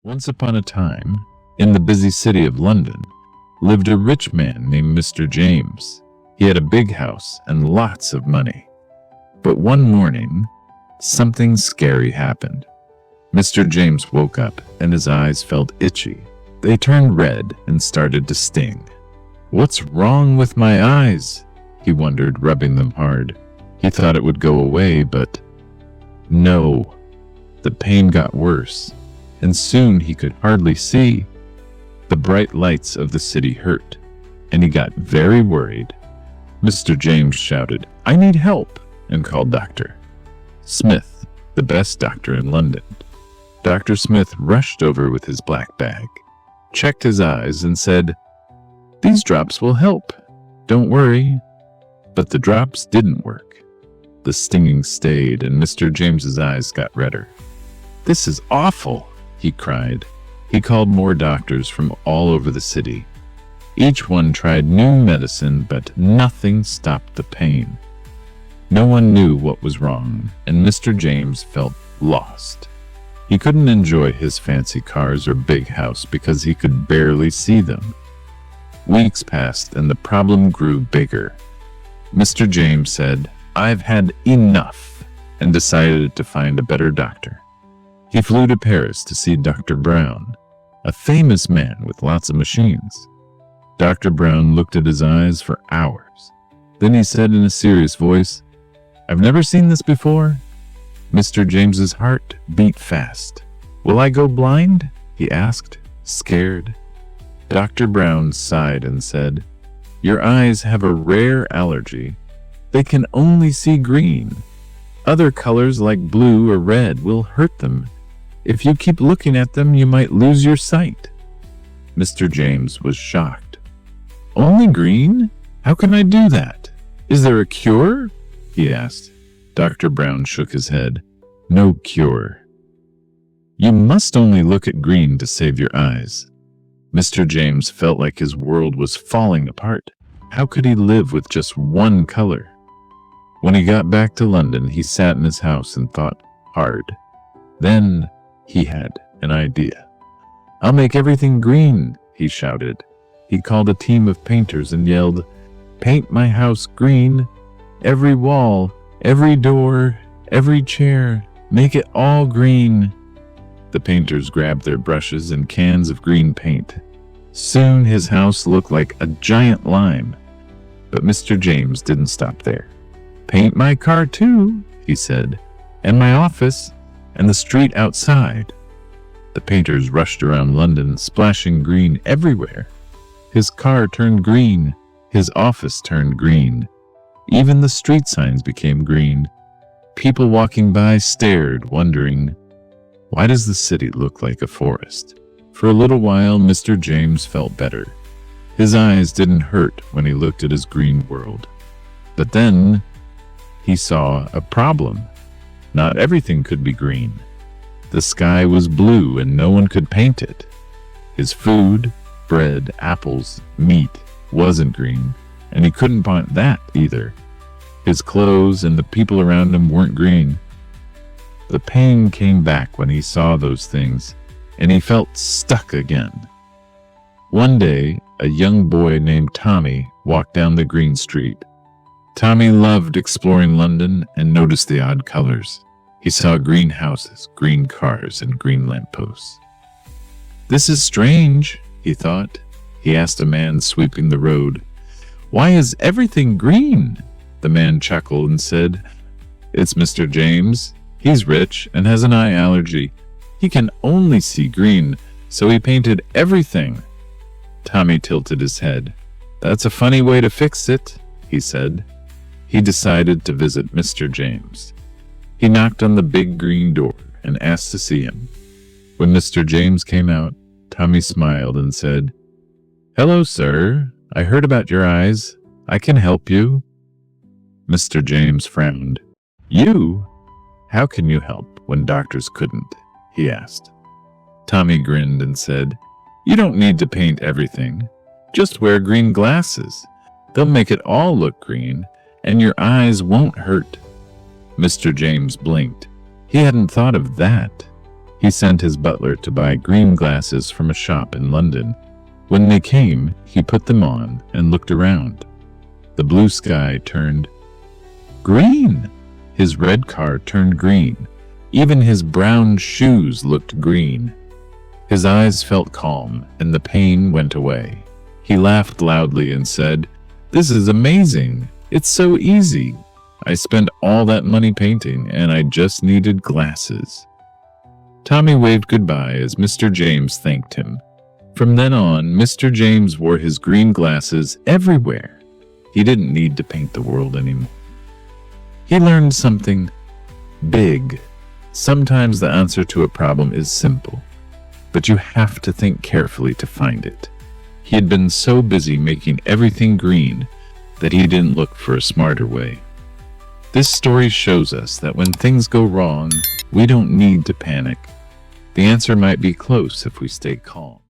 Once upon a time, in the busy city of London, lived a rich man named Mr. James. He had a big house and lots of money. But one morning, something scary happened. Mr. James woke up and his eyes felt itchy. They turned red and started to sting. "What's wrong with my eyes?" he wondered, rubbing them hard. He thought it would go away, but no. The pain got worse, and soon he could hardly see. The bright lights of the city hurt, and he got very worried. Mr. James shouted, "I need help," and called Dr. Smith, the best doctor in London. Dr. Smith rushed over with his black bag, checked his eyes, and said, "These drops will help. Don't worry." But the drops didn't work. The stinging stayed, and Mr. James's eyes got redder. "This is awful," he cried. He called more doctors from all over the city. Each one tried new medicine, but nothing stopped the pain. No one knew what was wrong, and Mr. James felt lost. He couldn't enjoy his fancy cars or big house because he could barely see them. Weeks passed, and the problem grew bigger. Mr. James said, "I've had enough," and decided to find a better doctor. He flew to Paris to see Dr. Brown, a famous man with lots of machines. Dr. Brown looked at his eyes for hours. Then he said in a serious voice, "I've never seen this before." Mr. James's heart beat fast. "Will I go blind?" he asked, scared. Dr. Brown sighed and said, "Your eyes have a rare allergy. They can only see green. Other colors like blue or red will hurt them. If you keep looking at them, you might lose your sight." Mr. James was shocked. "Only green? How can I do that? Is there a cure?" he asked. Dr. Brown shook his head. "No cure. You must only look at green to save your eyes." Mr. James felt like his world was falling apart. How could he live with just one color? When he got back to London, he sat in his house and thought hard. Then he had an idea. "I'll make everything green," he shouted. He called a team of painters and yelled, "Paint my house green. Every wall, every door, every chair, make it all green." The painters grabbed their brushes and cans of green paint. Soon his house looked like a giant lime. But Mr. James didn't stop there. "Paint my car too," he said, "and my office, and the street outside." The painters rushed around London, splashing green everywhere. His car turned green. His office turned green. Even the street signs became green. People walking by stared, wondering, why does the city look like a forest? For a little while, Mr. James felt better. His eyes didn't hurt when he looked at his green world. But then he saw a problem. Not everything could be green. The sky was blue and no one could paint it. His food, bread, apples, meat, wasn't green, and he couldn't paint that either. His clothes and the people around him weren't green. The pain came back when he saw those things, and he felt stuck again. One day, a young boy named Tommy walked down the green street. Tommy loved exploring London and noticed the odd colors. He saw green houses, green cars, and green lampposts. "This is strange," he thought. He asked a man sweeping the road, "Why is everything green?" The man chuckled and said, "It's Mr. James. He's rich and has an eye allergy. He can only see green, so he painted everything." Tommy tilted his head. "That's a funny way to fix it," he said. He decided to visit Mr. James. He knocked on the big green door and asked to see him. When Mr. James came out, Tommy smiled and said, "Hello, sir. I heard about your eyes. I can help you." Mr. James frowned. "You? How can you help when doctors couldn't?" he asked. Tommy grinned and said, "You don't need to paint everything. Just wear green glasses. They'll make it all look green, and your eyes won't hurt." Mr. James blinked. He hadn't thought of that. He sent his butler to buy green glasses from a shop in London. When they came, he put them on and looked around. The blue sky turned green. His red car turned green. Even his brown shoes looked green. His eyes felt calm, and the pain went away. He laughed loudly and said, "This is amazing. It's so easy. I spent all that money painting, and I just needed glasses." Tommy waved goodbye as Mr. James thanked him. From then on, Mr. James wore his green glasses everywhere. He didn't need to paint the world anymore. He learned something big. Sometimes the answer to a problem is simple, but you have to think carefully to find it. He had been so busy making everything green that he didn't look for a smarter way. This story shows us that when things go wrong, we don't need to panic. The answer might be close if we stay calm.